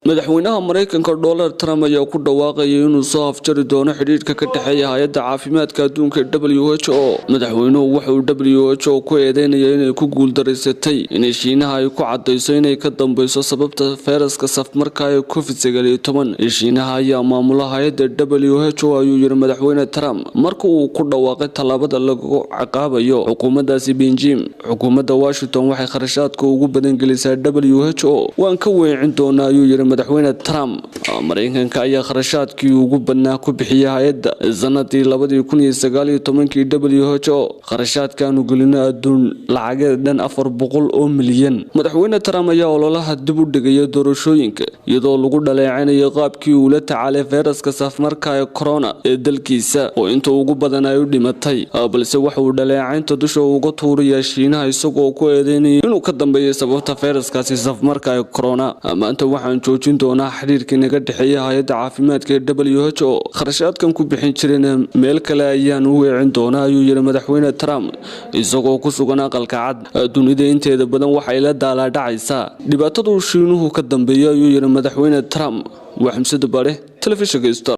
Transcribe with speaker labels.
Speaker 1: madaxweynaha Mareykanka Donald Trump ayaa ku dhawaaqay inuu soo afjari doono xiriirka ka dhaxeeya hay'adda caafimaadka adduunka WHO. Madaxweynuhu wuxuu WHO ku eedeynayay inay ku guuldareysatay in Shiinaha ay ku cadeyso inay ka dambayso sababta fayraska safmarka ee COVID-19. Shiinaha ayaa maamula hay'adda WHO ayuu yiri madaxweyne Trump markii uu ku dhawaaqay talaabada lagu ciqaabayo xukuumaddaasi Beijing. Xukuumadda Washington waxay kharashaadka ugu badan gelisay WHO. Waan ka weecin doonaa ayuu yiri madaxweyne Trump. Mareykanka ayaa kharashaadkii ugu badnaa ku bixiyay hay'adda sanadii 2019 WHO. Kharashaadkan uu gelino adduun lacageed dhan 400 milyan. Madaxweyne Trump ayaa ololaha dib u dhigay doorashooyinka iyadoo lagu dhaleecanayo qaabkii uu la tacaalay fayraska safmarka ee corona ee dalkiisa oo inta ugu badan ay u dhimatay. Balse waxa uu dhaleecaynta dusha uga tuuraya Shiinaha isagoo ku eedeynaya inuu ka dambeeyay sababta fayraskaasi safmarka ee corona. Maanta waxaan joojin doonaa xiriirkii naga dhaxeeyay hay'adda caafimaadka ee WHO. Kharashaadkan ku bixin jireen meel kale ayaan u weecin doonaa ayuu yiri madaxweyne Trump isagoo ku sugan aqalka cad. Dunida inteeda badan waxay la daalaa-dhacaysaa dhibaatada Shiinuhu ka dambeeyay ayuu yiri madaxweyne Trump. Waa Xamsada Bare, telefishinka Star.